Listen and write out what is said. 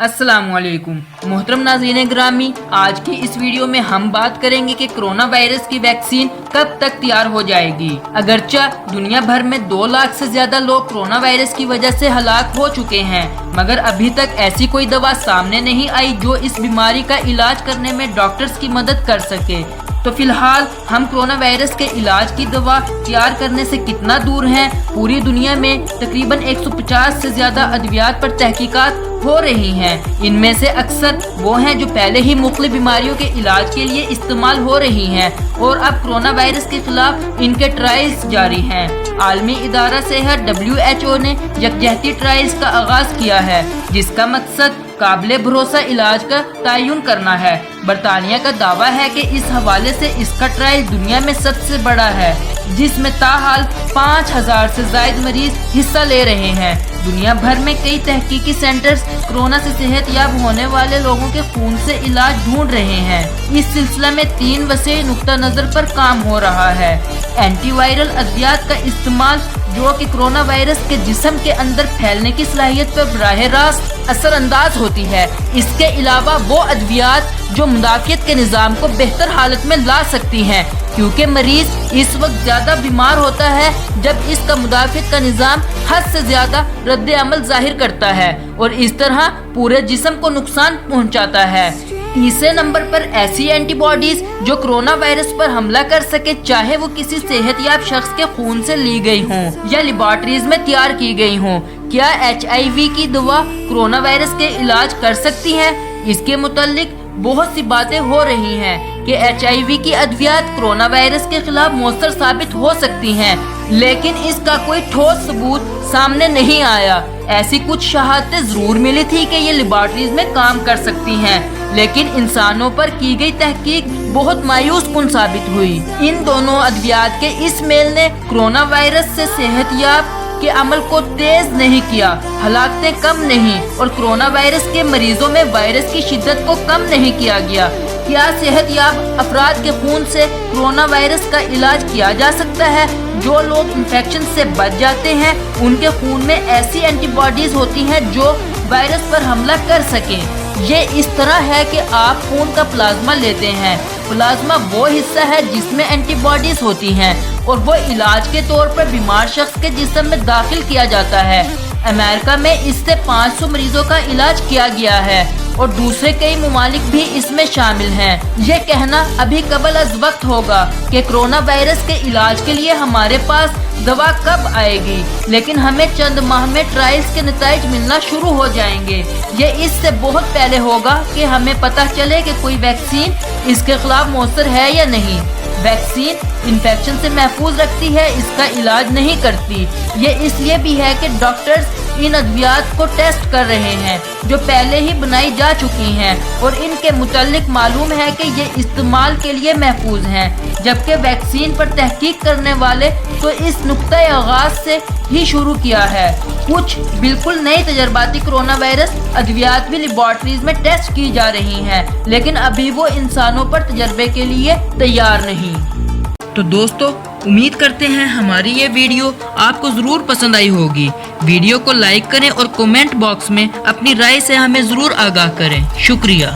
अस्सलाम वालेकुम मोहतरम नाज़रीन ग्रामी, आज की इस वीडियो में हम बात करेंगे कि कोरोना वायरस की वैक्सीन कब तक तैयार हो जाएगी। अगरचा दुनिया भर में 2 लाख से ज्यादा लोग कोरोना वायरस की वजह से हलाक हो चुके हैं, मगर अभी तक ऐसी कोई दवा सामने नहीं आई जो इस बीमारी का इलाज करने में डॉक्टर्स की मदद कर सके। तो फिलहाल हम कोरोना वायरस के इलाज की दवा तैयार करने से कितना दूर हैं? पूरी दुनिया में तकरीबन 150 से ज्यादा अद्वियात पर तहकीकात हो रही हैं। इनमें से अक्सर वो हैं जो पहले ही मुख्तलिफ बीमारियों के इलाज के लिए इस्तेमाल हो रही हैं और अब कोरोना वायरस के खिलाफ इनके ट्रायल्स जारी हैं। आलमी इदारा सेहत WHO ने यकजहती ट्रायल्स का आगाज किया है, जिसका मकसद काबिले भरोसा इलाज का तयन करना है। बरतानिया का दावा है कि इस हवाले से इसका ट्रायल दुनिया में सबसे बड़ा है, जिसमें ताहाल 5000 से ज्यादा मरीज हिस्सा ले रहे हैं। दुनिया भर में कई तहकीकी सेंटर्स कोरोना से सेहतयाब होने वाले लोगों के खून से इलाज ढूंढ रहे हैं। इस सिलसिले में 3 वसी नुक्ता नजर पर काम हो रहा है। एंटीवायरल अद्वियात का इस्तेमाल जो कि कोरोना वायरस के जिस्म के अंदर फैलने की सलाहियत पर बराह रास्त असरअंदाज होती है। इसके अलावा वो अद्वियात जो मुदाफियत के निज़ाम को बेहतर हालत में ला सकती हैं, क्योंकि मरीज इस वक्त ज्यादा बीमार होता है जब इसका मुदाफियत का निज़ाम हद से ज्यादा रद्द अमल जाहिर करता है और इस तरह पूरे जिस्म को नुकसान पहुंचाता है। तीसरे नंबर पर ऐसी एंटीबॉडीज जो कोरोना वायरस पर हमला कर सके, चाहे वो किसी सेहतयाब शख्स के खून से ली गई हों या लेबोरेटरीज में तैयार की गई हों। क्या HIV की दवा कोरोना वायरस के इलाज कर सकती है? इसके मुतालिक बहुत सी बातें हो रही हैं कि HIV की अद्वियात कोरोना वायरस के खिलाफ मौसर साबित हो सकती हैं, लेकिन इसका कोई ठोस सबूत सामने नहीं आया। ऐसी कुछ शहादतें जरूर मिली थी कि ये लेबोरेटरीज में काम कर सकती हैं, लेकिन इंसानों पर की गई तहकीक बहुत मायूस कुन साबित हुई। इन दोनों अद्वियात के इस मेल ने कोरोना वायरस से सेहतयाब के अमल को तेज नहीं किया, हलाकतें कम नहीं और कोरोना वायरस के मरीजों में वायरस की शिद्दत को कम नहीं किया गया। क्या सेहतयाब अफराद के खून से कोरोना वायरस का इलाज किया जा सकता है? जो लोग इन्फेक्शन से बच जाते हैं उनके खून में ऐसी एंटीबॉडीज होती हैं जो वायरस पर हमला कर सकें। ये इस तरह है कि आप खून का प्लाज्मा लेते हैं। प्लाज्मा वो हिस्सा है जिसमें एंटीबॉडीज होती हैं और वो इलाज के तौर पर बीमार शख्स के जिस्म में दाखिल किया जाता है। अमेरिका में इससे 500 मरीजों का इलाज किया गया है और दूसरे कई ममालिक भी इसमें शामिल हैं। ये कहना अभी कबल अज वक्त होगा कि कोरोना वायरस के इलाज के लिए हमारे पास दवा कब आएगी, लेकिन हमें चंद माह में ट्रायल्स के नतीजे मिलना शुरू हो जाएंगे। ये इससे बहुत पहले होगा कि हमें पता चले कि कोई वैक्सीन इसके खिलाफ मौसर है या नहीं। वैक्सीन इन्फेक्शन से महफूज रखती है, इसका इलाज नहीं करती। ये इसलिए भी है कि डॉक्टर्स इन अद्वियात को टेस्ट कर रहे हैं जो पहले ही बनाई जा चुकी हैं और इनके मुतालिक मालूम है कि ये इस्तेमाल के लिए महफूज हैं, जबकि वैक्सीन पर तहकीक करने वाले तो इस नुक्ते आगाज से ही शुरू किया है। कुछ बिल्कुल नई तजर्बाती कोरोना वायरस अद्वियात भी लेबोरेटरीज में टेस्ट की जा रही हैं, लेकिन अभी वो इंसानों पर तजर्बे के लिए तैयार नहीं। तो दोस्तों, उम्मीद करते हैं हमारी ये वीडियो आपको जरूर पसंद आई होगी। वीडियो को लाइक करें और कमेंट बॉक्स में अपनी राय से हमें जरूर आगाह करें। शुक्रिया।